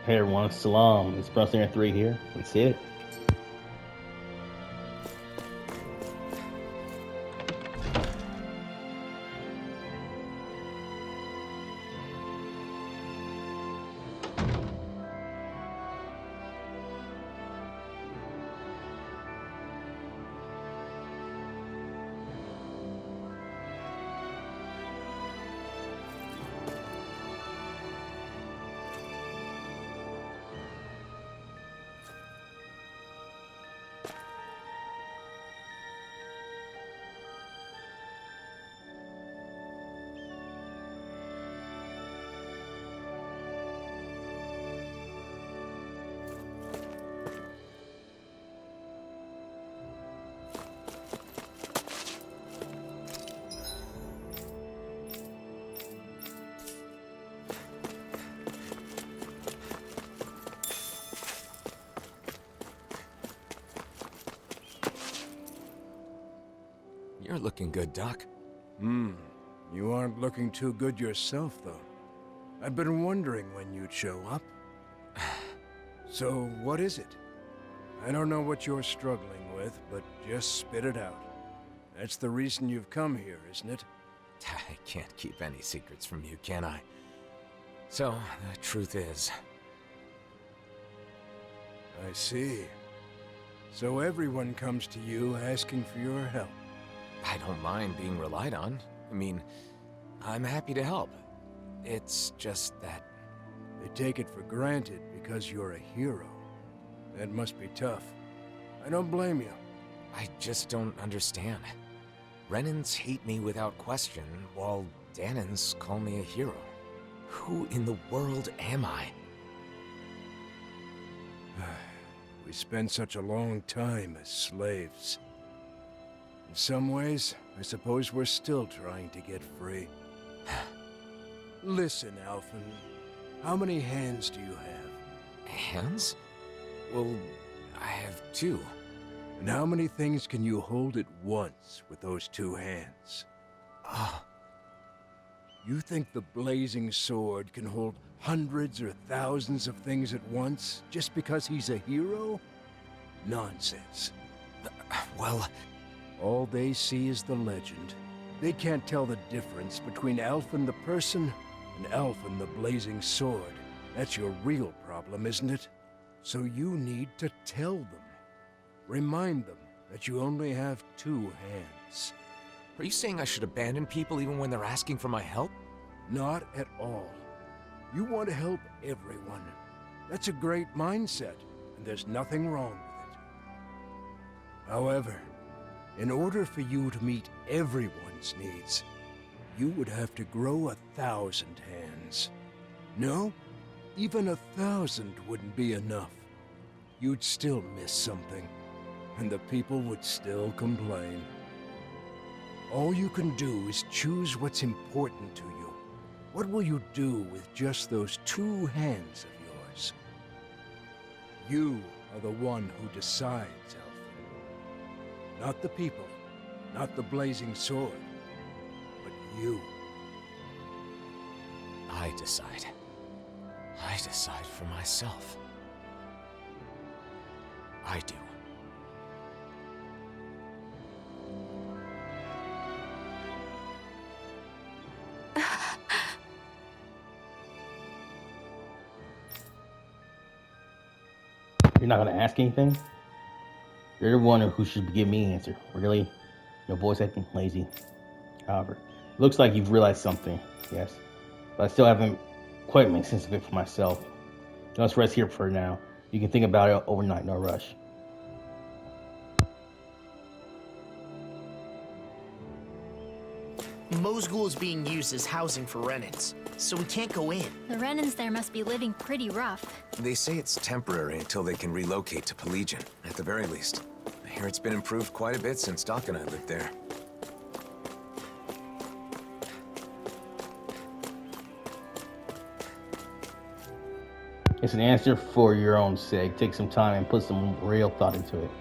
Hey everyone, Salam. It's Brother 3 here. Let's hit it. You're looking good, Doc. You aren't looking too good yourself, though. I've been wondering when you'd show up. So, what is it? I don't know what you're struggling with, but just spit it out. That's the reason you've come here, isn't it? I can't keep any secrets from you, can I? So, the truth is... I see. So everyone comes to you asking for your help. I don't mind being relied on. I mean, I'm happy to help. It's just that... They take it for granted because you're a hero. That must be tough. I don't blame you. I just don't understand. Renans hate me without question, while Dahnans call me a hero. Who in the world am I? We spend such a long time as slaves. In some ways, I suppose we're still trying to get free. Listen, Alphen. How many hands do you have? Hands? Well, I have 2. And how many things can you hold at once with those 2 hands? Ah. You think the blazing sword can hold hundreds or thousands of things at once just because he's a hero? Nonsense. Well... All they see is the legend. They can't tell the difference between Alphen the person and Alphen the blazing sword. That's your real problem, isn't it? So you need to tell them. Remind them that you only have 2 hands. Are you saying I should abandon people even when they're asking for my help? Not at all. You want to help everyone. That's a great mindset, and there's nothing wrong with it. However, in order for you to meet everyone's needs, you would have to grow 1,000 hands. No, even 1,000 wouldn't be enough. You'd still miss something, and the people would still complain. All you can do is choose what's important to you. What will you do with just those 2 hands of yours? You are the one who decides, Alphen. Not the people, not the blazing sword, but you. I decide. I decide for myself. I do. You're not gonna ask anything? You're the one who should give me an answer. Really? Your voice acting lazy. However, it looks like you've realized something, yes. But I still haven't quite made sense of it for myself. Let's rest here for now. You can think about it overnight, no rush. Mosgul is being used as housing for Renans, so we can't go in. The Renans there must be living pretty rough. They say it's temporary until they can relocate to Pelegion, at the very least. I hear it's been improved quite a bit since Doc and I lived there. It's an answer for your own sake. Take some time and put some real thought into it.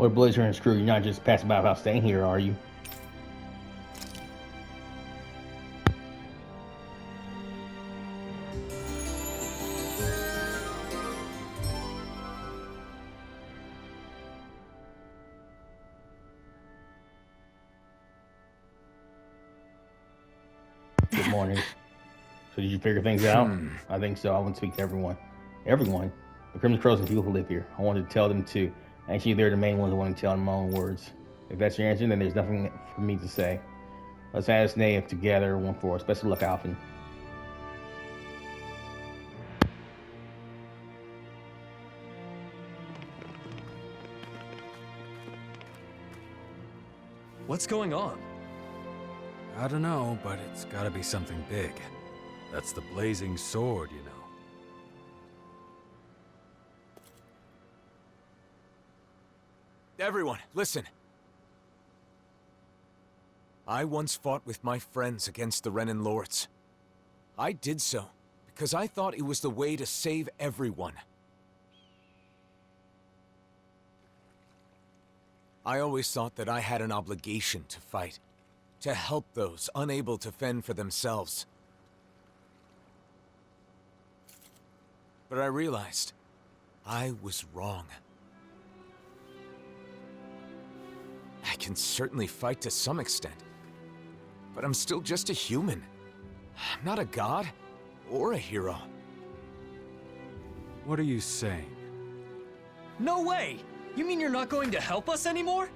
Or Blazer and Screw, you're not just passing by about staying here, are you? Good morning. So did you figure things out? I think so. I want to speak to everyone. Everyone. The Crimson Crows and people who live here. I wanted to tell them too. Actually, they're the main ones I want to tell in my own words. If that's your answer, then there's nothing for me to say. Let's ask Nave together, one for us. Best of luck, Alphen. What's going on? I don't know, but it's gotta be something big. That's the blazing sword, you know. Everyone, listen. I once fought with my friends against the Renin Lords. I did so because I thought it was the way to save everyone. I always thought that I had an obligation to fight, to help those unable to fend for themselves. But I realized I was wrong. I can certainly fight to some extent, but I'm still just a human. I'm not a god or a hero. What are you saying? No way! You mean you're not going to help us anymore?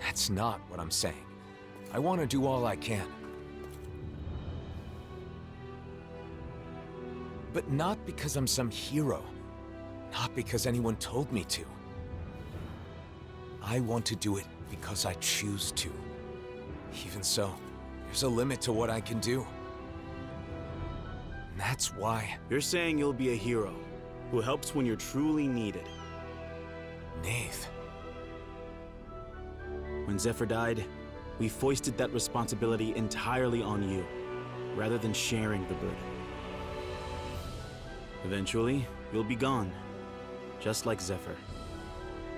That's not what I'm saying. I want to do all I can. But not because I'm some hero. Not because anyone told me to. I want to do it because I choose to. Even so, there's a limit to what I can do. And that's why... You're saying you'll be a hero, who helps when you're truly needed. Nath. When Zephyr died, we foisted that responsibility entirely on you, rather than sharing the burden. Eventually, you'll be gone, just like Zephyr.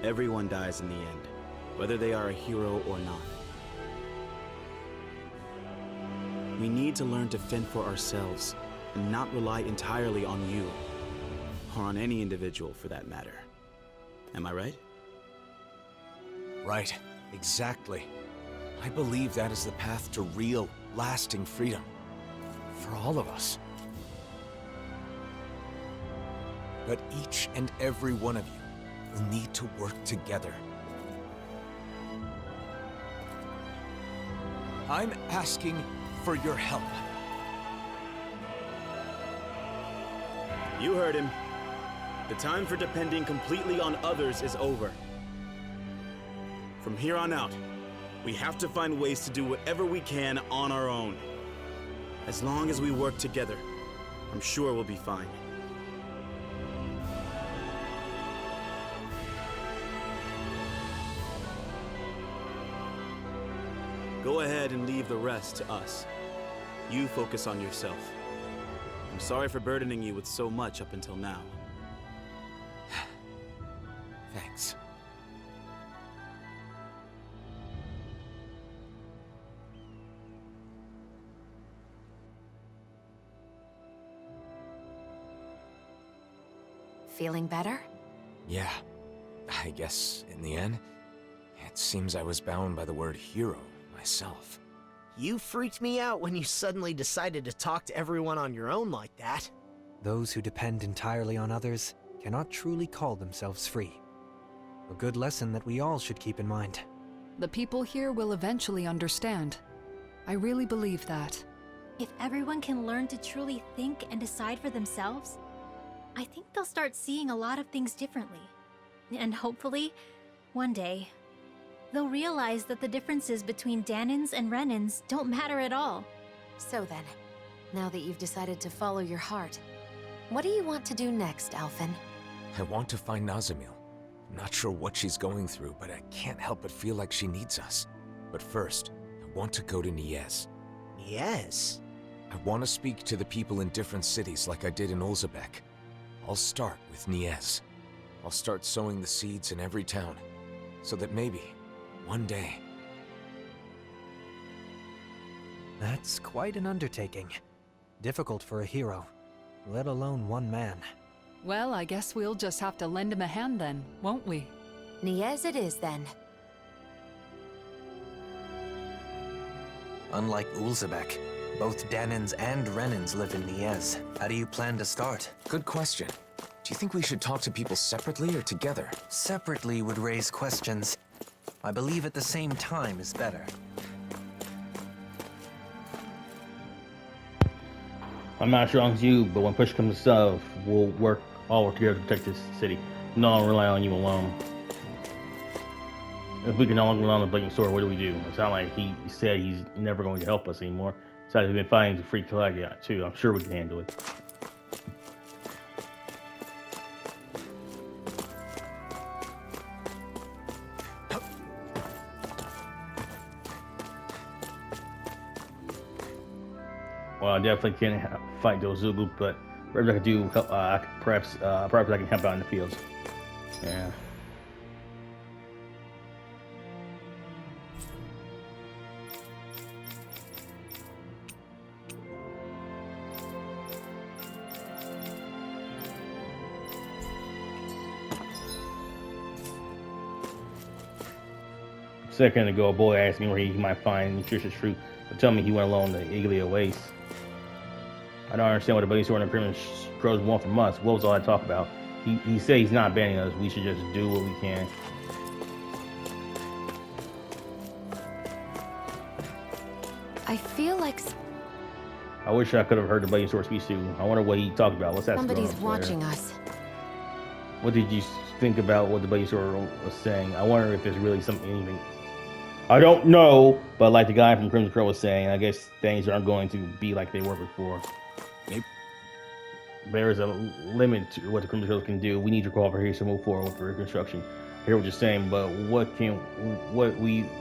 Everyone dies in the end, whether they are a hero or not. We need to learn to fend for ourselves, and not rely entirely on you, or on any individual for that matter. Am I right? Right, exactly. I believe that is the path to real, lasting freedom. For all of us. But each and every one of you will need to work together. I'm asking for your help. You heard him. The time for depending completely on others is over. From here on out, we have to find ways to do whatever we can on our own. As long as we work together, I'm sure we'll be fine. Go ahead and leave the rest to us. You focus on yourself. I'm sorry for burdening you with so much up until now. Thanks. Feeling better? Yeah. I guess, in the end, it seems I was bound by the word hero myself. You freaked me out when you suddenly decided to talk to everyone on your own like that. Those who depend entirely on others cannot truly call themselves free. A good lesson that we all should keep in mind. The people here will eventually understand. I really believe that. If everyone can learn to truly think and decide for themselves, I think they'll start seeing a lot of things differently. And hopefully, one day, they'll realize that the differences between Dahnans and Renins don't matter at all. So then, now that you've decided to follow your heart, what do you want to do next, Alphen? I want to find Nazamil. I'm not sure what she's going through, but I can't help but feel like she needs us. But first, I want to go to Niez. Yes. I want to speak to the people in different cities like I did in Olzebek. I'll start with Niez. I'll start sowing the seeds in every town, so that maybe, one day... That's quite an undertaking. Difficult for a hero, let alone one man. Well, I guess we'll just have to lend him a hand then, won't we? Niez it is then. Unlike Ulzebek, both Dahnans and Renans live in Niez. How do you plan to start? Good question. Do you think we should talk to people separately or together? Separately would raise questions. I believe at the same time is better. I'm not sure on you, but when push comes to shove, we'll all work together to protect this city. No longer rely on you alone. If we can no longer rely on the Blazing Sword, what do we do? It's not like he said he's never going to help us anymore. Besides, we've been fighting to free Calagia too. I'm sure we can handle it. Well, I definitely can't fight those Zugu, but whatever I can do, perhaps I can help out in the fields. Yeah. A second ago, a boy asked me where he might find nutritious fruit, but tell me he went alone to Iglia Waste. I don't understand what the Blazing Sword and the Crimson Crows want from us. What was all that talk about? He said he's not banning us. We should just do what we can. I feel like I wish I could have heard the Blazing Sword speech too. I wonder what he talked about. Let's ask somebody's watching us. What did you think about what the Blazing Sword was saying? I wonder if there's really anything. I don't know, but like the guy from Crimson Crow was saying, I guess things aren't going to be like they were before. Maybe. There is a limit to what the Crimson Crow can do. We need your cooperation to move forward with the reconstruction. I hear what you're saying, but we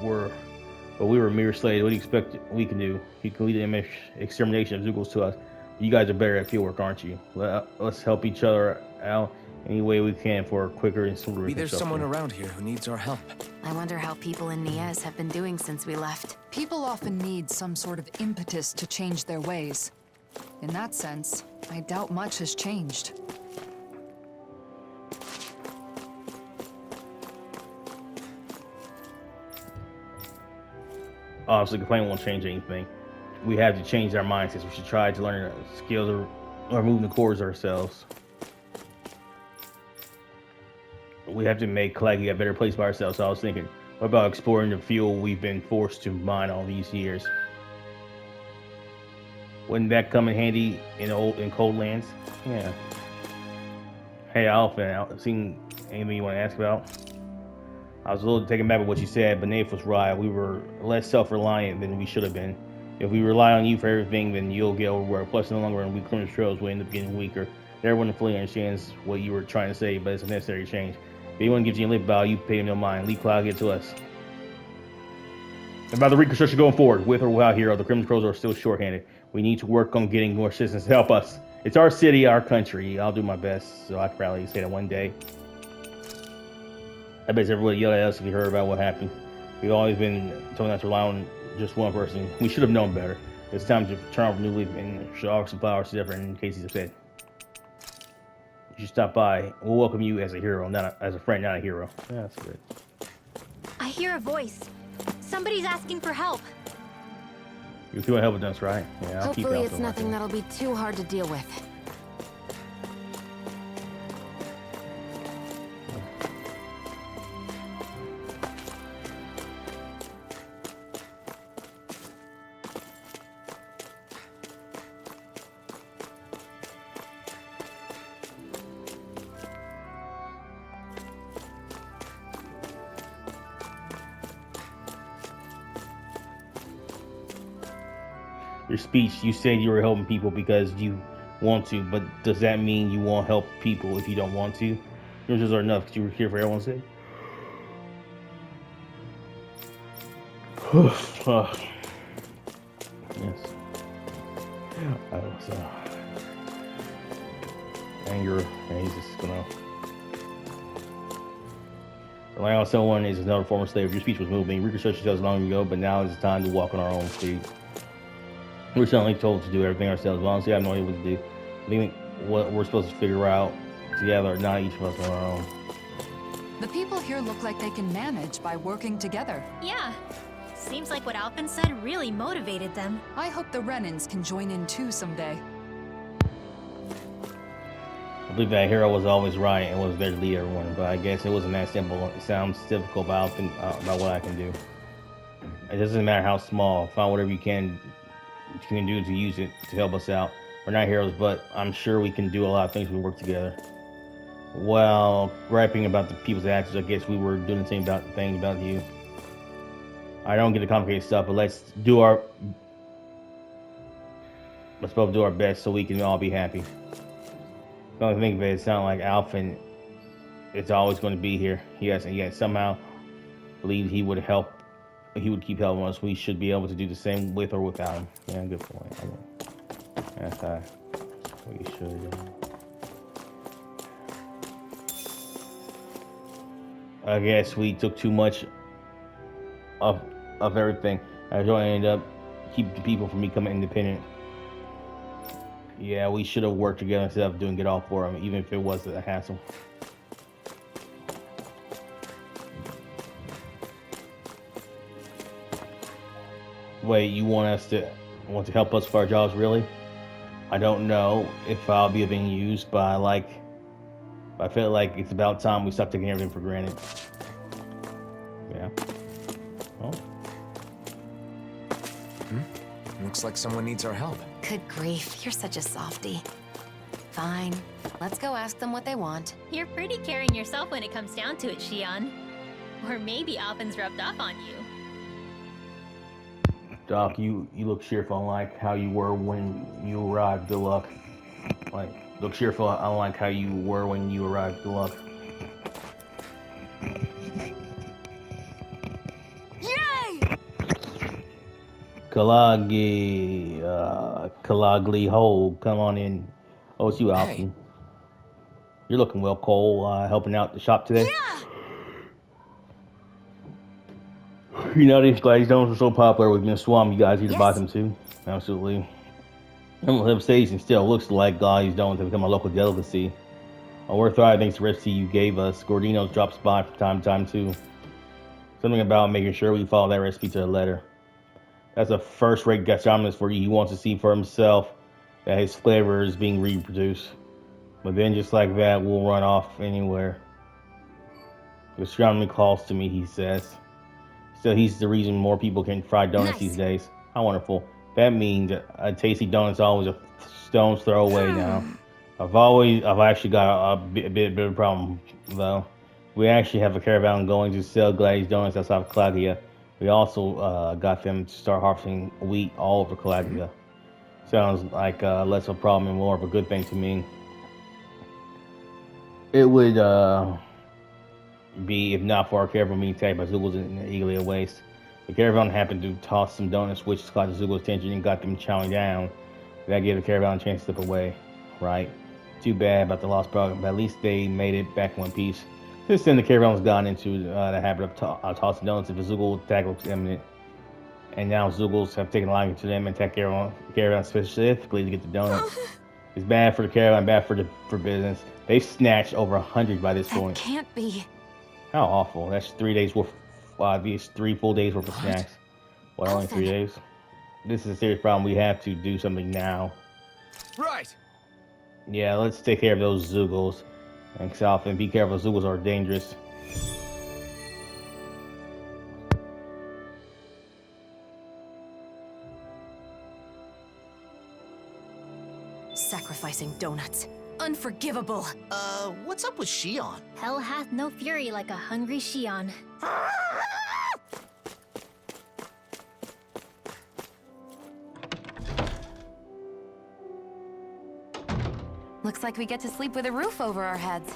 were mere slaves. What do you expect we can do? You can lead the extermination of Zugals to us. You guys are better at field work, aren't you? Let's help each other out any way we can for a quicker and smoother Maybe there's reconstruction. someone around here who needs our help. I wonder how people in Niez have been doing since we left. People often need some sort of impetus to change their ways. In that sense, I doubt much has changed. Obviously, complaining won't change anything. We have to change our mindsets. We should try to learn skills or moving towards ourselves. We have to make Calagia a better place by ourselves. So I was thinking, what about exploring the field we've been forced to mine all these years? Wouldn't that come in handy in cold lands? Yeah. Hey, Alphen, seen anything you want to ask about? I was a little taken back by what you said, but Nath was right. We were less self-reliant than we should have been. If we rely on you for everything, then you'll get overworked. Plus, in the long run, we Crimson Trails will end up getting weaker. Everyone fully understands what you were trying to say, but it's a necessary change. If anyone gives you a lip bow, you pay them no mind. Leave Calagia to us. About the reconstruction going forward, with or without Hero, the Crimson Crows are still short-handed. We need to work on getting more citizens to help us. It's our city, our country. I'll do my best, so I can probably say that one day. I bet everybody yelled at us if you heard about what happened. We've always been told not to rely on just one person. We should have known better. It's time to turn off a new leaf and should offer some flowers to different in case he's upset. You should stop by. We'll welcome you as a hero, not as a friend, not a hero. Yeah, that's good. I hear a voice. Somebody's asking for help. If you want help with us, right? Yeah, I'll keep Hopefully helping it's nothing like that'll be too hard to deal with. Your speech, you said you were helping people because you want to, but does that mean you won't help people if you don't want to? Yours are enough because you were here for everyone's sake. Yes. I was anger, and he's just gonna Relying on someone is another form of slavery. Your speech was moving. We researched ourselves long ago, but now it's time to walk on our own feet. We're certainly told to do everything ourselves, but honestly, I have no idea what to do. I think what we're supposed to figure out together, not each of us on our own. The people here look like they can manage by working together. Yeah. Seems like what Alphen said really motivated them. I hope the Renins can join in too someday. I believe that hero was always right and was there to lead everyone, but I guess it wasn't that simple. It sounds difficult about what I can do. It doesn't matter how small. Find whatever you can do to use it to help us out. We're not heroes, but I'm sure we can do a lot of things when we work together. Well, griping about the people's actions, I guess we were doing the same thing about you. I don't get the complicated stuff, but let's both do our best so we can all be happy. Don't think of it, it sounds like Alphen is always going to be here. Yes, and yet somehow believed he would help. He would keep helping us. We should be able to do the same with or without him. Yeah, good point. That's how we should. I guess we took too much of everything. I just ended up keeping the people from becoming independent. Yeah, we should have worked together instead of doing it all for them, even if it was a hassle. Wait, you want to help us with our jobs, really? I don't know if I'll be being used, but I feel like it's about time we stop taking everything for granted. Yeah. Oh. Looks like someone needs our help. Good grief, you're such a softie. Fine, let's go ask them what they want. You're pretty caring yourself when it comes down to it, Shionne. Or maybe Alphen's rubbed off on you. Doc, you look cheerful, unlike how you were when you arrived. Good luck. Look cheerful, unlike how you were when you arrived. Good luck. Yay! Kalagli Ho, come on in. Oh, it's you, Alphen. Hey. You're looking well, Cole. Helping out the shop today? Yeah! You know, these glazed donuts are so popular with Miss Swam, you guys need to buy them too. Absolutely. I'm station still looks like glazed donuts have become a local delicacy. We're thriving thanks to the recipe you gave us. Gordino's drops by from time to time too. Something about making sure we follow that recipe to the letter. That's a first-rate gastronomist for you. He wants to see for himself that his flavor is being reproduced. But then just like that, we'll run off anywhere. Gastronomy calls to me, he says. Still, he's the reason more people can fry donuts these days. How wonderful. That means a tasty donut's always a stone's throw away now. I've actually got a bit of a problem, though. We actually have a caravan going to sell glazed donuts outside of Caladia. We also got them to start harvesting wheat all over Caladia. Sounds like less of a problem and more of a good thing to me. It would be if not for our caravan being attacked by Zoogles in the Eaglia Waste. The caravan happened to toss some donuts, which caught the Zoogles' attention and got them chowing down. That gave the caravan a chance to slip away. Right? Too bad about the lost product, but at least they made it back in one piece. Since then, the caravan has gone into the habit of tossing donuts if a Zoogle attack looks imminent. And now Zoogles have taken a liking to them and attack the caravan specifically to get the donuts. It's bad for the caravan, bad for business. They've snatched over 100 by this point. That can't be. How awful. That's 3 days worth, these 3 full days worth of snacks. What, only 3 days? This is a serious problem. We have to do something now. Right. Yeah, let's take care of those Zoogles. Thanks, Alphen. Be careful, Zoogles are dangerous. Sacrificing donuts. Unforgivable. What's up with Shionne? Hell hath no fury like a hungry Shionne. Looks like we get to sleep with a roof over our heads.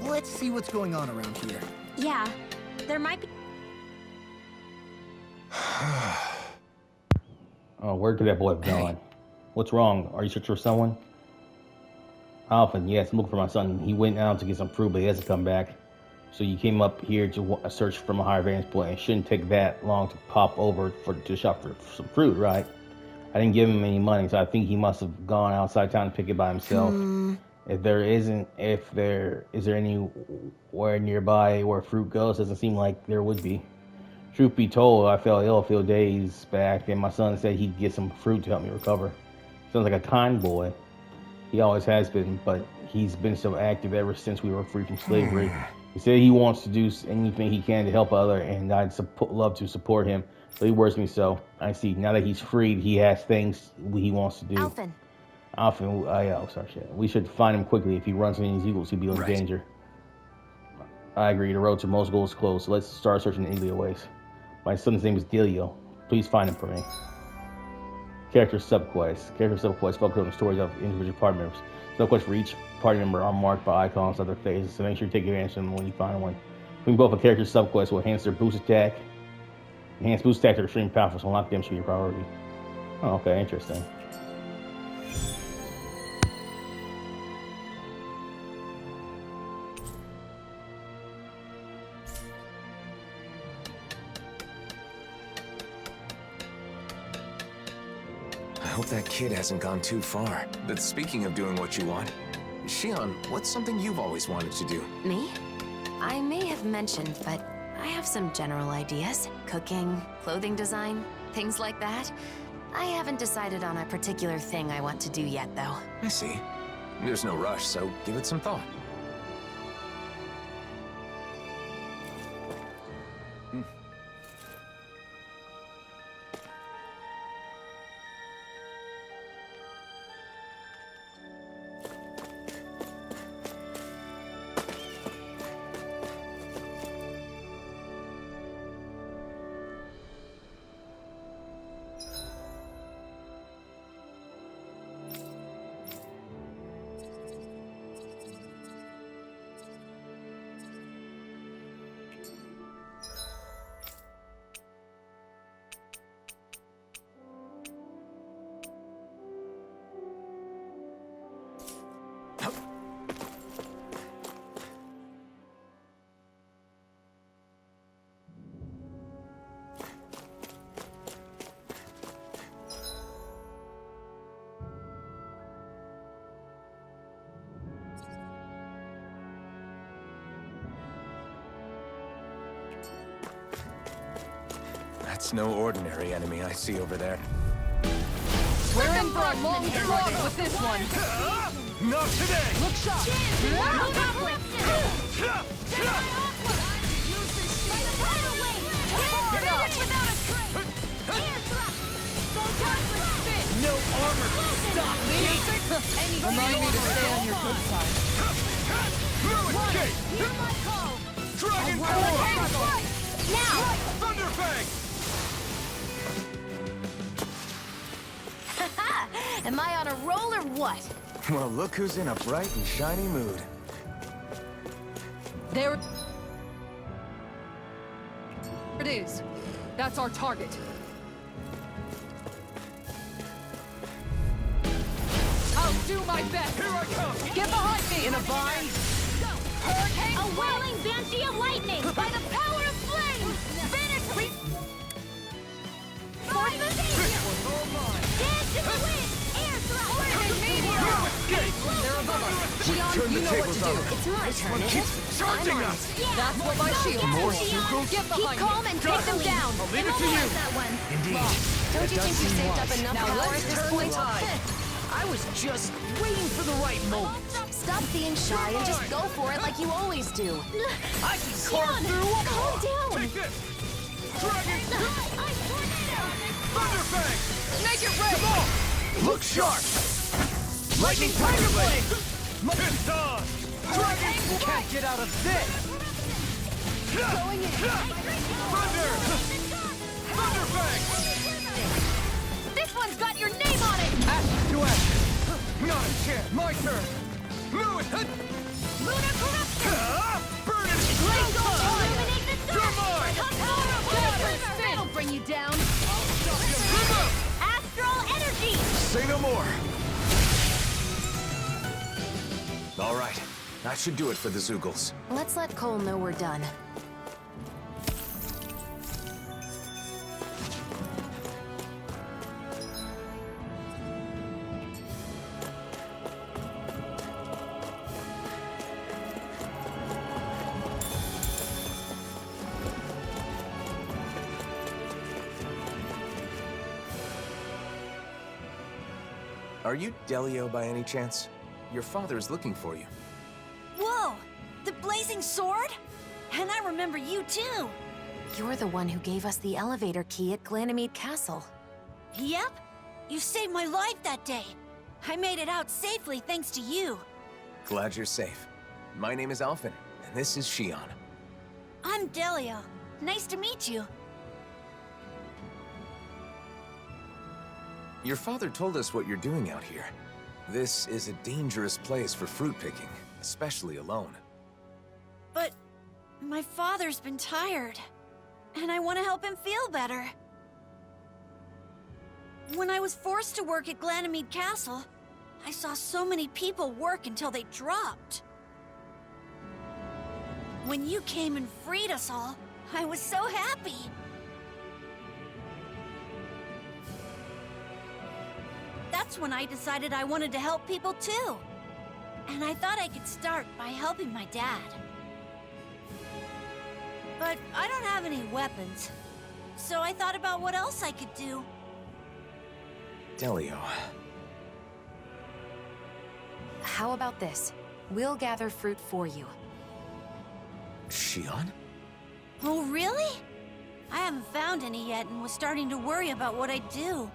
let's see what's going on around here. Yeah, there might be. Oh, where could that boy have gone? What's wrong? Are you searching for someone? Alphen, yes, I'm looking for my son. He went out to get some fruit, but he hasn't come back. So you came up here to search from a higher vantage point. It shouldn't take that long to pop over to shop for some fruit, right? I didn't give him any money, so I think he must have gone outside town to pick it by himself. Is there anywhere nearby where fruit goes? Doesn't seem like there would be. Truth be told, I fell ill a few days back, and my son said he'd get some fruit to help me recover. Sounds like a kind boy. He always has been, but he's been so active ever since we were free from slavery. He said he wants to do anything he can to help other, and I'd love to support him, but he worries me so. I see. Now that he's freed, he has things he wants to do. Alphen. We should find him quickly. If he runs into these eagles, he'll be in danger. I agree. The road to most goals is closed, so let's start searching the Iglia ways. My son's name is Delio. Please find him for me. Character subquests. Focus on the stories of individual party members. Subquests for each party member are marked by icons of their faces, so make sure you take advantage of them when you find one. Doing both a character subquest will enhance their boost attack. Enhance boost attack are extremely powerful, so unlock them should be your priority. Oh, okay, interesting. I hope that kid hasn't gone too far. But speaking of doing what you want, Shionne, what's something you've always wanted to do? Me? I may have mentioned, but I have some general ideas. Cooking, clothing design, things like that. I haven't decided on a particular thing I want to do yet, though. I see. There's no rush, so give it some thought. That's no ordinary enemy I see over there. We're in for a long slaughter with this one. Not today! Look sharp. No armor can stop me! Remind me to stay on your good side. No escape! Dragon Power! Now! Thunderfang! Am I on a roll or what? Well, look who's in a bright and shiny mood. There it is. That's our target. I'll do my best. Here I come! Get behind me. In a bind? Hurricane! A wailing banshee of lightning! By the power of flame! Finish me! For the savior! Dance in the wind! Air thrust! They're above us. Shionne, you know what to do. It's my turn, isn't it? Charging us! That's what my shield More is. sucrose? Get Keep behind calm me. and take them down. I'll leave it to you! That one. Indeed. Don't you think we saved up enough Now power let's at this turn point? the tide. I was just waiting for the right moment. Stop being shy and just go for it like you always do. I can carve through a Calm down! Take this! Dragon! Thunderfang! Make it rain. Look sharp! Lightning Tiger Blade! Pissed on! Dragon! Can't get out of this! Going in. Thunder! Thunderfang! This one's got your name on it! Ashes to ashes! Not a chance! My turn! Move it! Lunar corruption! Burn it! Blaze on fire! Illuminate the dark! Come on! That'll bring you down. Astral energy! Say no more! All right. That should do it for the Zoogles. Let's let Cole know we're done. Are you Delio by any chance? Your father is looking for you. Whoa! The blazing sword? And I remember you too! You're the one who gave us the elevator key at Ganymede Castle. Yep! You saved my life that day! I made it out safely thanks to you! Glad you're safe. My name is Alphen, and this is Shionne. I'm Delio. Nice to meet you. Your father told us what you're doing out here. This is a dangerous place for fruit picking, especially alone. But my father's been tired, and I want to help him feel better. When I was forced to work at Ganymede Castle, I saw so many people work until they dropped. When you came and freed us all, I was so happy. That's when I decided I wanted to help people too. And I thought I could start by helping my dad. But I don't have any weapons, so I thought about what else I could do. Delio. How about this? We'll gather fruit for you. Shionne? Oh, really? I haven't found any yet and was starting to worry about what I'd do.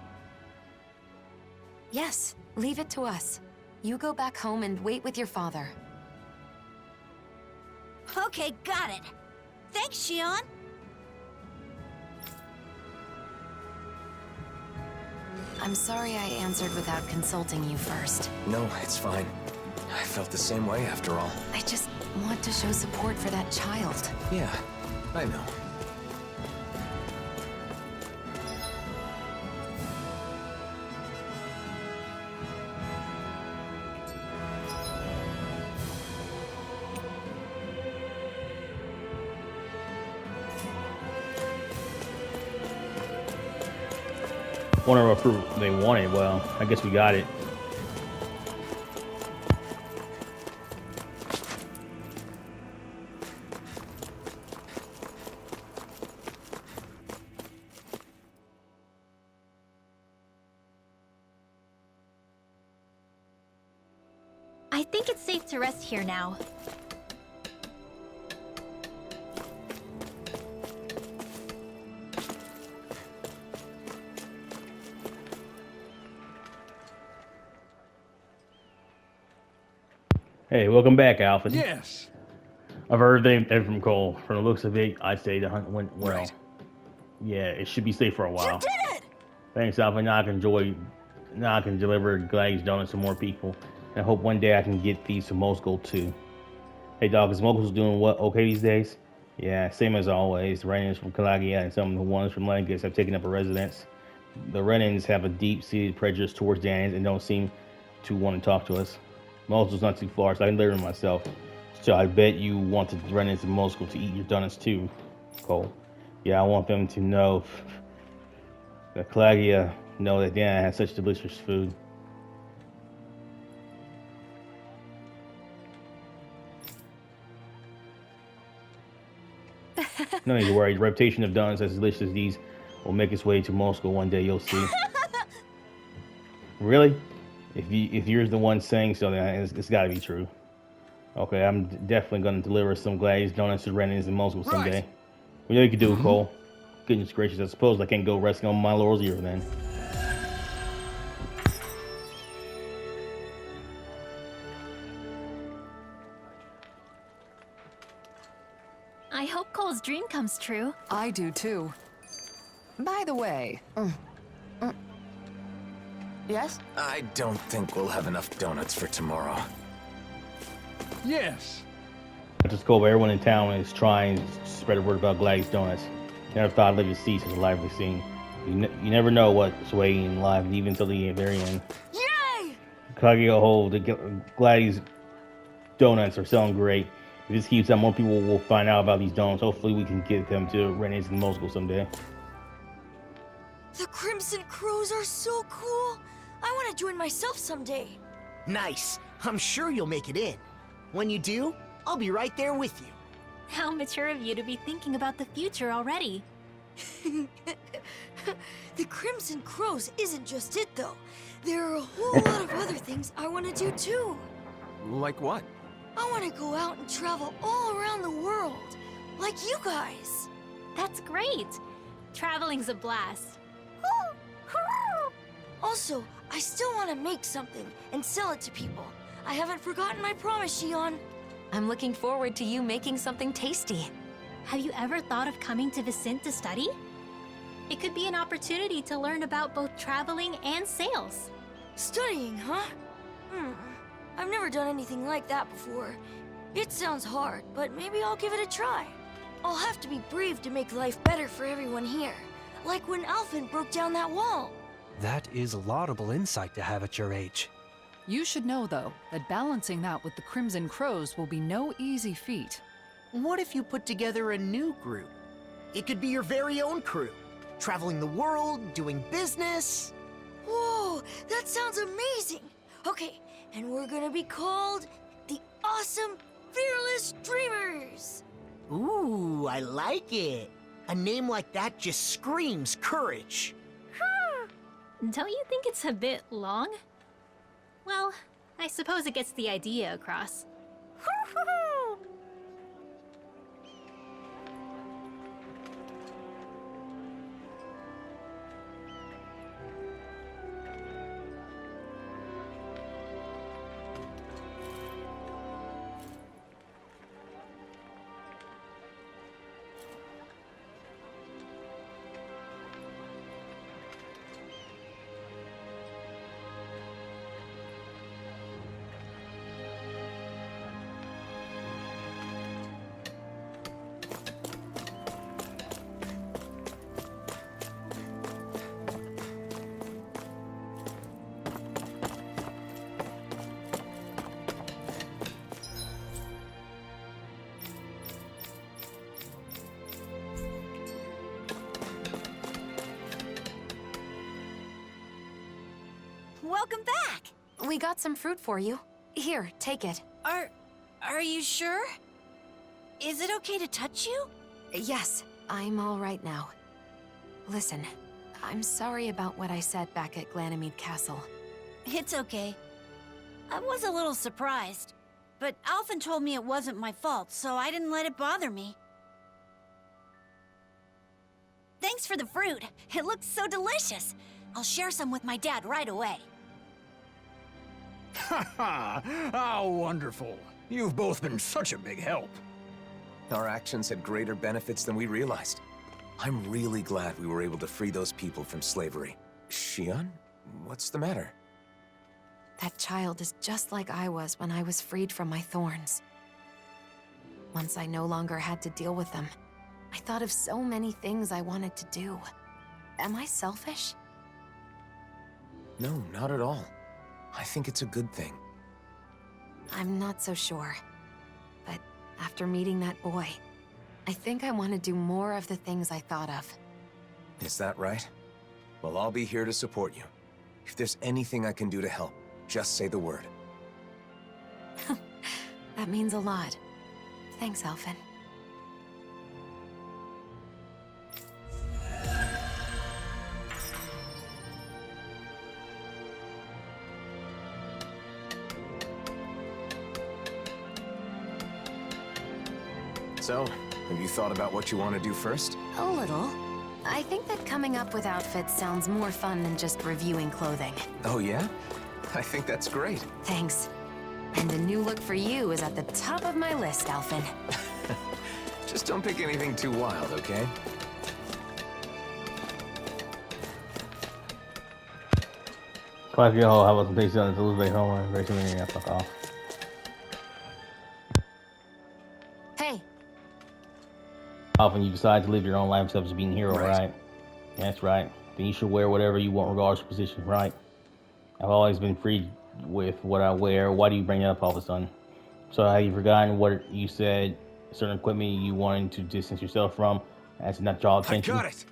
Yes, leave it to us. You go back home and wait with your father. Okay, got it. Thanks, Shionne. I'm sorry I answered without consulting you first. No, it's fine. I felt the same way after all. I just want to show support for that child. Yeah, I know. Wonder what fruit they wanted. Well, I guess we got it. I think it's safe to rest here now. Hey, welcome back, Alphen. Yes. I've heard everything from Cole. From the looks of it, I'd say the hunt went well. Right. Yeah, it should be safe for a while. You did it! Thanks, Alphen. Now I can deliver glazed donuts to more people. And I hope one day I can get these to Moscow too. Hey, dog, is Moscow's doing what? Okay these days? Yeah, same as always. The Renans from Kalagia and some of the ones from Lengus have taken up a residence. The Renans have a deep-seated prejudice towards Danes and don't seem to want to talk to us. Moscow's not too far, so I can deliver myself. So I bet you want to run into Moscow to eat your donuts too, Cole. Yeah, I want them to know that Kalagia know that Dahna has such delicious food. No need to worry. The reputation of donuts as delicious as these will make its way to Moscow one day. You'll see. Really? If you're the one saying so, then it's got to be true. Okay, I'm definitely going to deliver some glazed donuts to Renans in Moscow someday. Right. What do you could do, Cole? Goodness gracious, I suppose I can't go resting on my laurels here then. I hope Cole's dream comes true. I do too. By the way, Yes? I don't think we'll have enough donuts for tomorrow. Yes. At the school, everyone in town is trying to spread the word about Gladys Donuts. Never thought I'd live to see such a lively scene. You never know what's waiting in life, even until the very end. Yay! Kage hold the Gladys Donuts are selling great. If this keeps up, more people will find out about these donuts. Hopefully, we can get them to Rene's and Moscow someday. The Crimson Crows are so cool. I want to join myself someday. Nice. I'm sure you'll make it in. When you do, I'll be right there with you. How mature of you to be thinking about the future already. The Crimson Crows isn't just it, though. There are a whole lot of other things I want to do, too. Like what? I want to go out and travel all around the world, like you guys. That's great. Traveling's a blast. Also, I still want to make something and sell it to people. I haven't forgotten my promise, Shionne. I'm looking forward to you making something tasty. Have you ever thought of coming to Vicent to study? It could be an opportunity to learn about both traveling and sales. Studying, huh? I've never done anything like that before. It sounds hard, but maybe I'll give it a try. I'll have to be brave to make life better for everyone here. Like when Alphen broke down that wall. That is laudable insight to have at your age. You should know, though, that balancing that with the Crimson Crows will be no easy feat. What if you put together a new group? It could be your very own crew. Traveling the world, doing business. Whoa, that sounds amazing. Okay, and we're gonna be called the Awesome Fearless Dreamers. Ooh, I like it. A name like that just screams courage. Don't you think it's a bit long? Well, I suppose it gets the idea across. Welcome back! We got some fruit for you. Here, take it. Are you sure? Is it okay to touch you? Yes, I'm all right now. Listen, I'm sorry about what I said back at Glanamede Castle. It's okay. I was a little surprised, but Alphen told me it wasn't my fault, so I didn't let it bother me. Thanks for the fruit. It looks so delicious. I'll share some with my dad right away. Ha ha! How wonderful. You've both been such a big help. Our actions had greater benefits than we realized. I'm really glad we were able to free those people from slavery. Shionne? What's the matter? That child is just like I was when I was freed from my thorns. Once I no longer had to deal with them, I thought of so many things I wanted to do. Am I selfish? No, not at all. I think it's a good thing. I'm not so sure. But after meeting that boy, I think I want to do more of the things I thought of. Is that right? Well, I'll be here to support you. If there's anything I can do to help, just say the word. That means a lot. Thanks, Alphen. So, have you thought about what you want to do first? A little. I think that coming up with outfits sounds more fun than just reviewing clothing. Oh yeah? I think that's great. Thanks. And a new look for you is at the top of my list, Alphen. Just don't pick anything too wild, okay? Clap your hole, how about some tasty on the Vholran? Very soon, yeah, fuck off. Alphen, you decide to live your own life instead of being a hero, right? That's right. Then you should wear whatever you want regardless of position, right? I've always been free with what I wear. Why do you bring it up all of a sudden? So have you forgotten what you said? Certain equipment you wanted to distance yourself from as to not draw attention? I got it!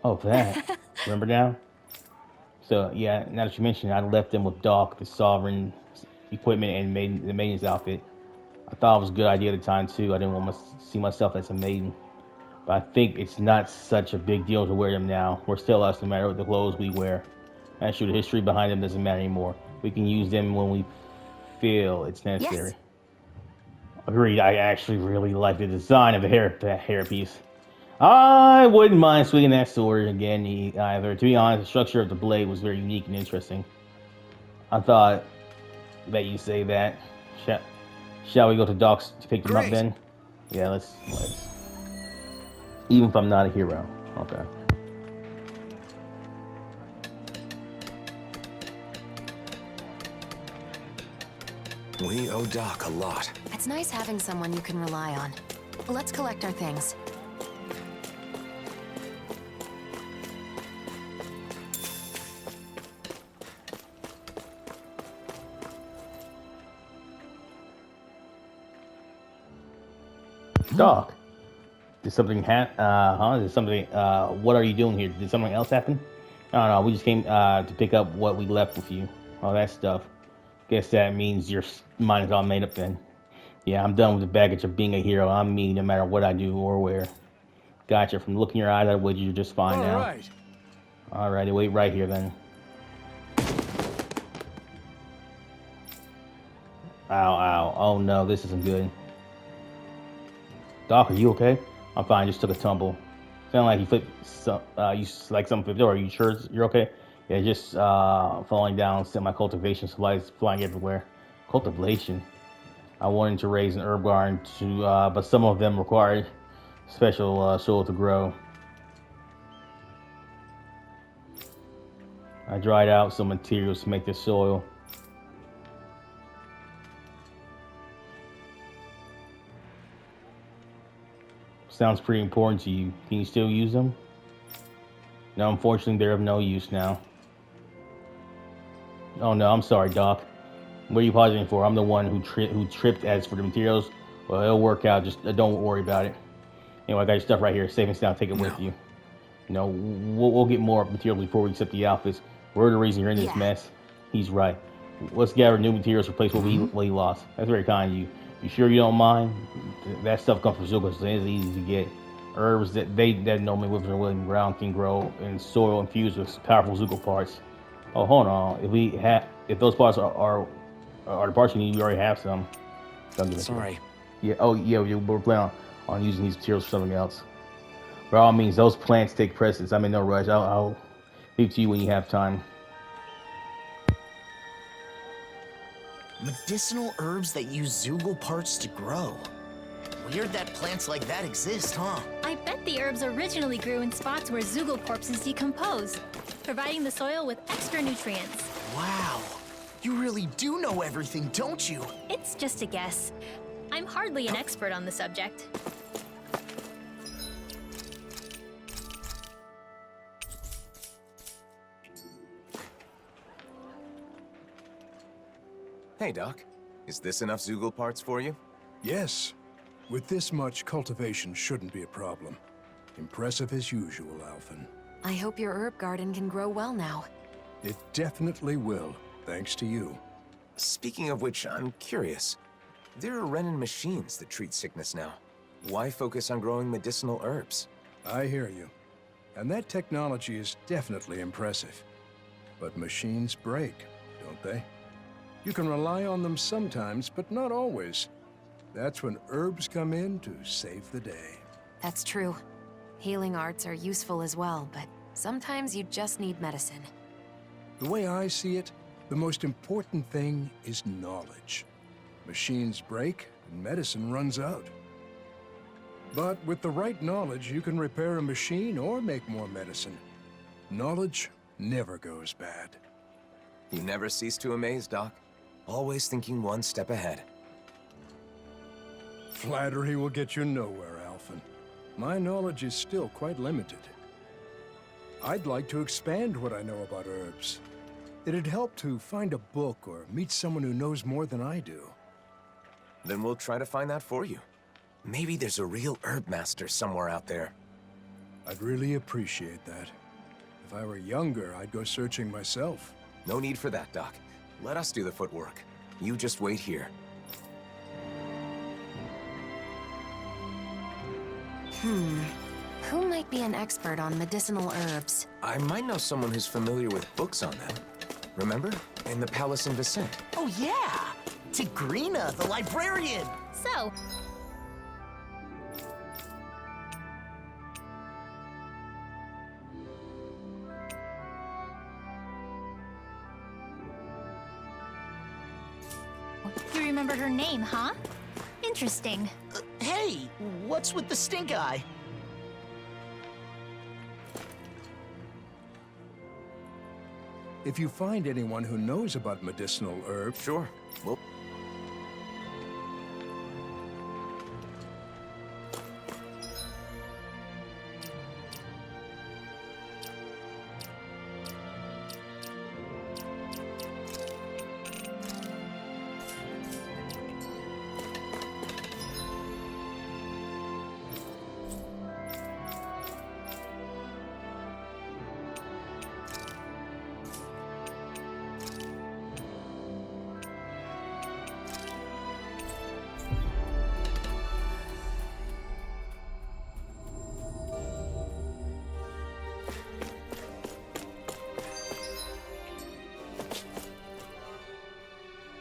Oh, that. Remember now? So, yeah, now that you mention it, I left them with Doc, the Sovereign equipment, and the maiden's outfit. I thought it was a good idea at the time, too. I didn't want to see myself as a maiden. But I think it's not such a big deal to wear them now. We're still us no matter what the clothes we wear. Actually, the history behind them doesn't matter anymore. We can use them when we feel it's necessary. Yes. Agreed. I actually really like the design of the hairpiece. I wouldn't mind swinging that sword again either. To be honest, the structure of the blade was very unique and interesting. I thought that you say that. Shall we go to Doc's to pick them up then? Yeah, let's. Even if I'm not a hero. Okay. We owe Doc a lot. It's nice having someone you can rely on. Let's collect our things. Doc, did something Did something, what are you doing here? Did something else happen? I don't know, we just came, to pick up what we left with you. All that stuff. Guess that means your mind is all made up then. Yeah, I'm done with the baggage of being a hero. I'm me no matter what I do or where. Gotcha, from looking in your eyes, I would you're just fine now. Alright. Alrighty, wait right here then. Ow, ow. Oh no, this isn't good. Doc, are you okay? I'm fine, just took a tumble. Sound like you flipped some, you like something flipped over. Are you sure you're okay? Yeah, just falling down, sent my cultivation supplies flying everywhere. Cultivation? I wanted to raise an herb garden but some of them required special soil to grow. I dried out some materials to make this soil. Sounds pretty important to you. Can you still use them? No, unfortunately, they're of no use now. Oh no, I'm sorry, Doc. What are you pausing for? I'm the one who tripped. As for the materials, well, it'll work out. Just don't worry about it. Anyway, I got your stuff right here. Save and down. Take it with you. No, we'll get more materials before we accept the outfits. We're the reason you're in this mess. He's right. Let's gather new materials to replace what we lost. That's very kind of you. You sure you don't mind? That stuff comes from Zuko, so it's easy to get. Herbs that normally within the willing ground can grow in soil infused with powerful Zuko parts. Oh, hold on. If those parts are the parts you need, we already have some. Sorry. Yeah. Oh, yeah. We're planning on using these materials for something else. By all means, those plants take precedence. I'm in no rush. I'll leave to you when you have time. Medicinal herbs that use Zoogle parts to grow. Weird that plants like that exist, huh? I bet the herbs originally grew in spots where Zoogle corpses decompose, providing the soil with extra nutrients. Wow. You really do know everything, don't you? It's just a guess. I'm hardly an expert on the subject. Hey, Doc. Is this enough Zoogle parts for you? Yes. With this much, cultivation shouldn't be a problem. Impressive as usual, Alphen. I hope your herb garden can grow well now. It definitely will, thanks to you. Speaking of which, I'm curious. There are Renin machines that treat sickness now. Why focus on growing medicinal herbs? I hear you. And that technology is definitely impressive. But machines break, don't they? You can rely on them sometimes, but not always. That's when herbs come in to save the day. That's true. Healing arts are useful as well, but sometimes you just need medicine. The way I see it, the most important thing is knowledge. Machines break, and medicine runs out. But with the right knowledge, you can repair a machine or make more medicine. Knowledge never goes bad. You never cease to amaze, Doc. Always thinking one step ahead. Flattery will get you nowhere, Alphen. my knowledge is still quite limited. I'd like to expand what I know about herbs. It'd help to find a book or meet someone who knows more than I do. Then we'll try to find that for you. Maybe there's a real herb master somewhere out there. I'd really appreciate that. If I were younger, I'd go searching myself. No need for that, Doc. Let us do the footwork. You just wait here. Who might be an expert on medicinal herbs? I might know someone who's familiar with books on them. Remember? In the palace in Vicente. Oh yeah! Tigrina, the librarian! So, you remembered her name, huh? Interesting. Hey, what's with the stink eye? If you find anyone who knows about medicinal herbs... Sure. Well...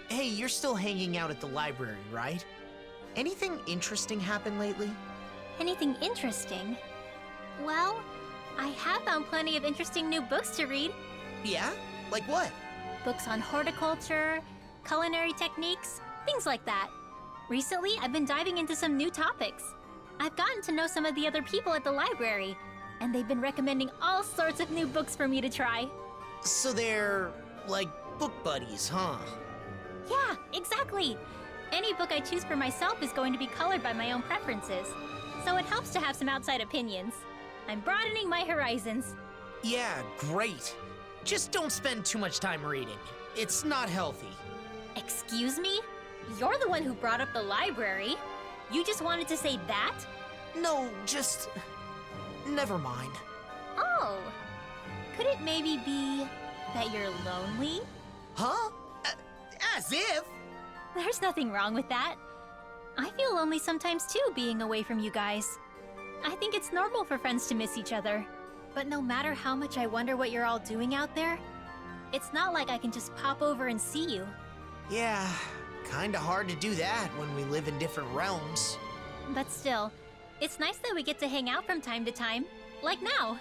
Hey, you're still hanging out at the library, right? Anything interesting happen lately? Anything interesting? Well, I have found plenty of interesting new books to read. Yeah? Like what? Books on horticulture, culinary techniques, things like that. Recently, I've been diving into some new topics. I've gotten to know some of the other people at the library, and they've been recommending all sorts of new books for me to try. So they're, like, book buddies, huh? Yeah, exactly. Any book I choose for myself is going to be colored by my own preferences, so it helps to have some outside opinions. I'm broadening my horizons. Yeah, great. Just don't spend too much time reading. It's not healthy. Excuse me? You're the one who brought up the library. You just wanted to say that? No, just... never mind. Oh. Could it maybe be that you're lonely? Huh? As if! There's nothing wrong with that. I feel lonely sometimes too, being away from you guys. I think it's normal for friends to miss each other. But no matter how much I wonder what you're all doing out there, it's not like I can just pop over and see you. Yeah, kinda hard to do that when we live in different realms. But still, it's nice that we get to hang out from time to time, like now.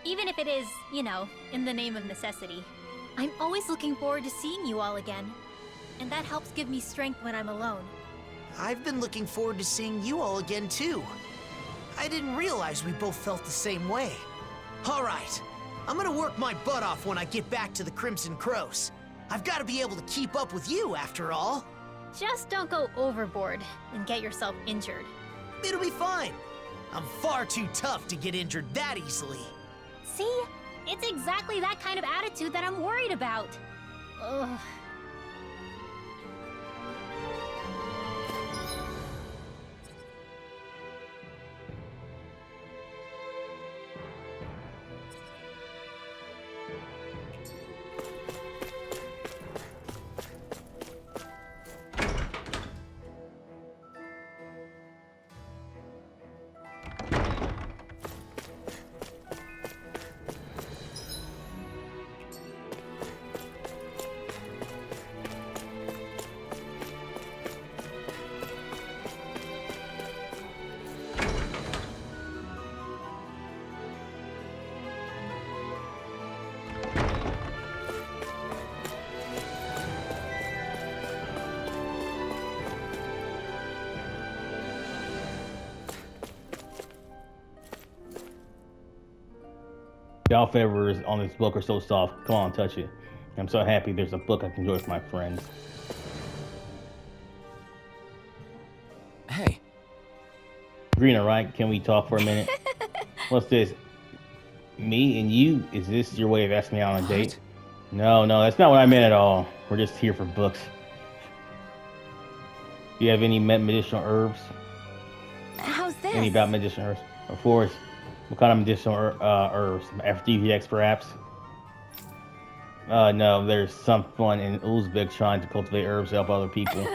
Even if it is, you know, in the name of necessity. I'm always looking forward to seeing you all again. And that helps give me strength when I'm alone. I've been looking forward to seeing you all again, too. I didn't realize we both felt the same way. All right, I'm gonna work my butt off when I get back to the Crimson Crows. I've got to be able to keep up with you, after all. Just don't go overboard and get yourself injured. It'll be fine. I'm far too tough to get injured that easily. See? It's exactly that kind of attitude that I'm worried about. Ugh. Y'all favors on this book are so soft. Come on, touch it. I'm so happy there's a book I can enjoy with my friends. Hey. Greener, right? Can we talk for a minute? What's this? Me and you? Is this your way of asking me out on a date? No, that's not what I meant at all. We're just here for books. Do you have any medicinal herbs? How's this? Any about medicinal herbs? Of course. What kind of medicinal herbs? Aphrodisiacs, perhaps? No, there's someone in Uzbek trying to cultivate herbs to help other people.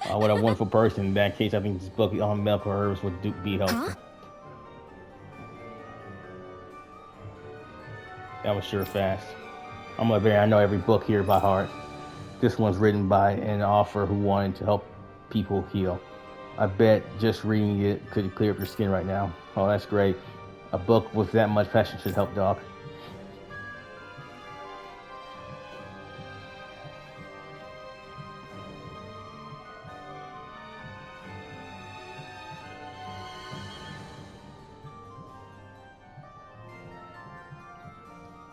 What a wonderful person. In that case, I think this book on medical herbs would be helpful. Huh? That was sure fast. I'm a librarian. I know every book here by heart. This one's written by an author who wanted to help people heal. I bet just reading it could clear up your skin right now. Oh, that's great. A book with that much passion should help, Doc.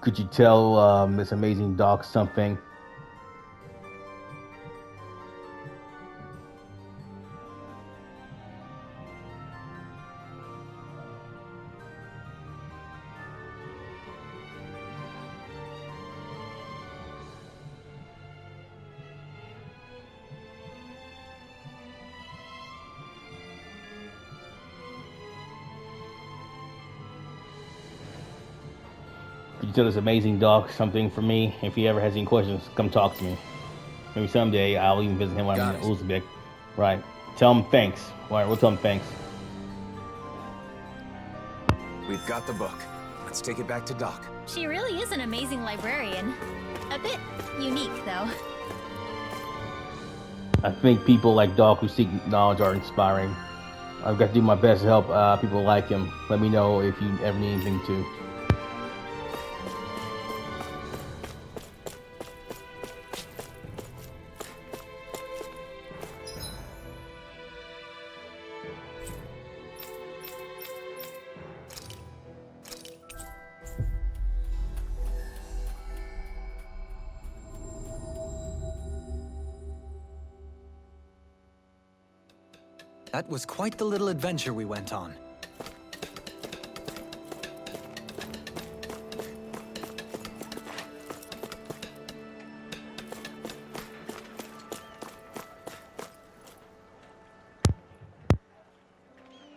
Could you tell this amazing Doc something? Could you tell this amazing Doc something for me? If he ever has any questions, come talk to me. Maybe someday I'll even visit him when I'm in Uzbek. Right. Tell him thanks. Alright, we'll tell him thanks. We've got the book. Let's take it back to Doc. She really is an amazing librarian. A bit unique, though. I think people like Doc who seek knowledge are inspiring. I've got to do my best to help people like him. Let me know if you ever need anything too. That was quite the little adventure we went on.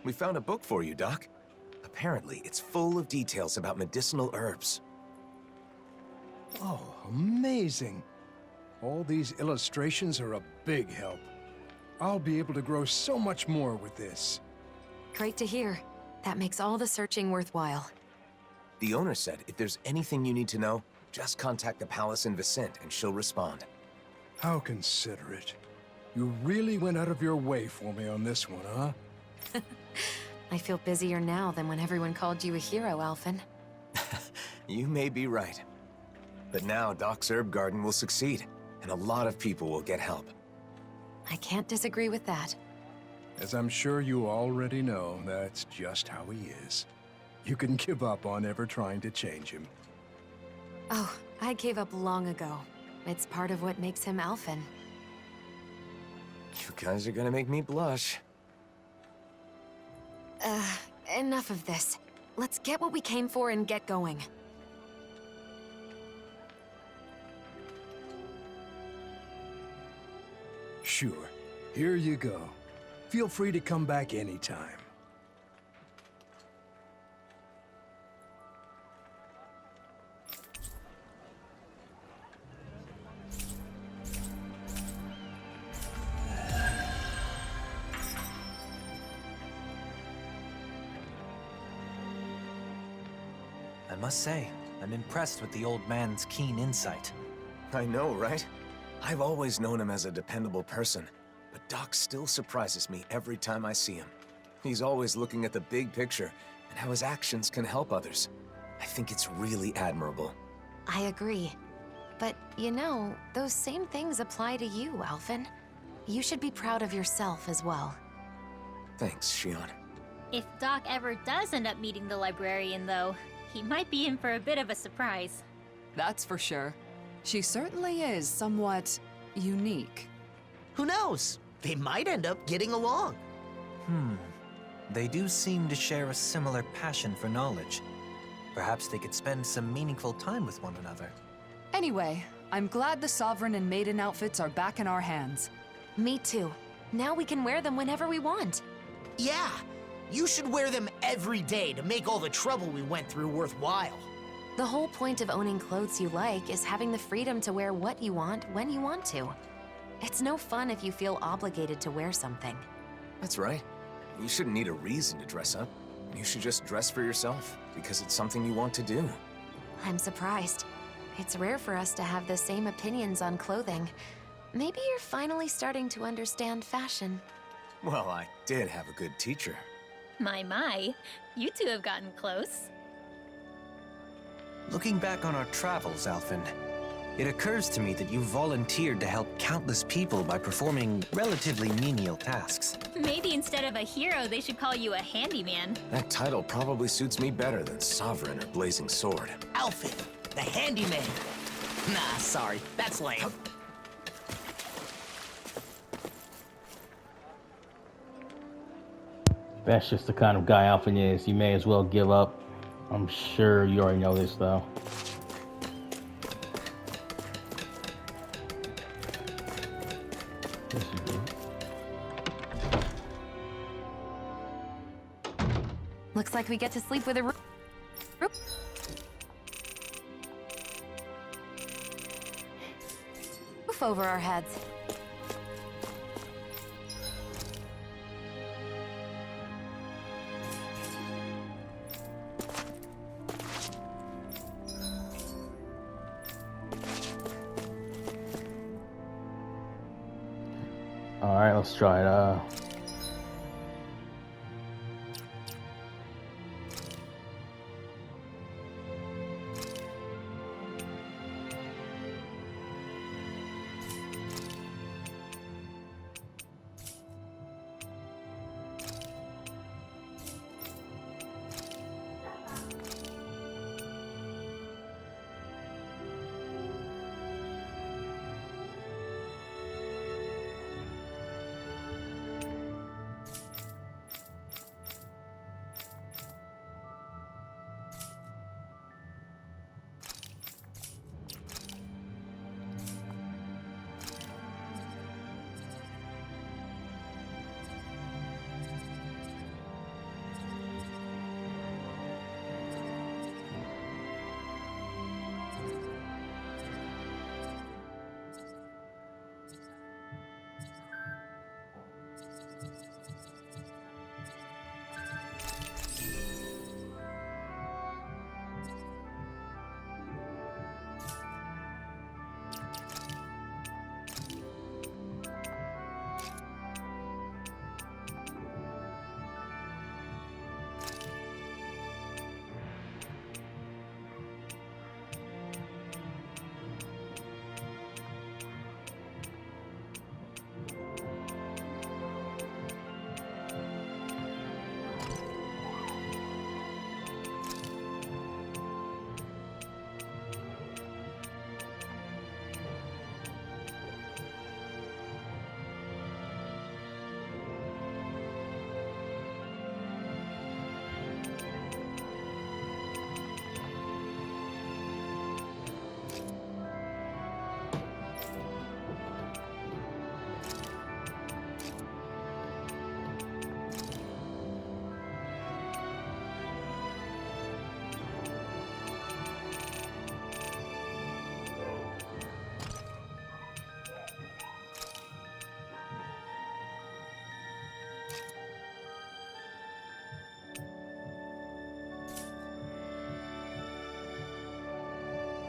We found a book for you, Doc. Apparently, it's full of details about medicinal herbs. Oh, amazing. All these illustrations are a big help. I'll be able to grow so much more with this. Great to hear. That makes all the searching worthwhile. The owner said if there's anything you need to know, just contact the palace in Vicent and she'll respond. How considerate. You really went out of your way for me on this one, huh? I feel busier now than when everyone called you a hero, Alphen. You may be right. But now Doc's herb garden will succeed, and a lot of people will get help. I can't disagree with that. As I'm sure you already know, that's just how he is. You can give up on ever trying to change him. Oh, I gave up long ago. It's part of what makes him Alphen. You guys are gonna make me blush. Enough of this. Let's get what we came for and get going. Sure. Here you go. Feel free to come back anytime. I must say, I'm impressed with the old man's keen insight. I know, right? I've always known him as a dependable person, but Doc still surprises me every time I see him. He's always looking at the big picture and how his actions can help others. I think it's really admirable. I agree. But, you know, those same things apply to you, Alphen. You should be proud of yourself as well. Thanks, Shionne. If Doc ever does end up meeting the librarian, though, he might be in for a bit of a surprise. That's for sure. She certainly is somewhat unique. Who knows? They might end up getting along. They do seem to share a similar passion for knowledge. Perhaps they could spend some meaningful time with one another. Anyway, I'm glad the Sovereign and Maiden outfits are back in our hands. Me too. Now we can wear them whenever we want. Yeah, you should wear them every day to make all the trouble we went through worthwhile. The whole point of owning clothes you like is having the freedom to wear what you want when you want to. It's no fun if you feel obligated to wear something. That's right. You shouldn't need a reason to dress up. You should just dress for yourself, because it's something you want to do. I'm surprised. It's rare for us to have the same opinions on clothing. Maybe you're finally starting to understand fashion. Well, I did have a good teacher. My. You two have gotten close. Looking back on our travels, Alphen, it occurs to me that you volunteered to help countless people by performing relatively menial tasks. Maybe instead of a hero, they should call you a handyman. That title probably suits me better than Sovereign or Blazing Sword. Alphen, the handyman. Nah, sorry, that's lame. If that's just the kind of guy Alphen is, you may as well give up. I'm sure you already know this, though. Yes, you do. Looks like we get to sleep with a roof over our heads. All right, let's try it.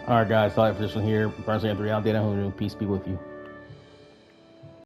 Alright guys, sorry for this one here. Burnsley and 3 out. Dahna, peace be with you.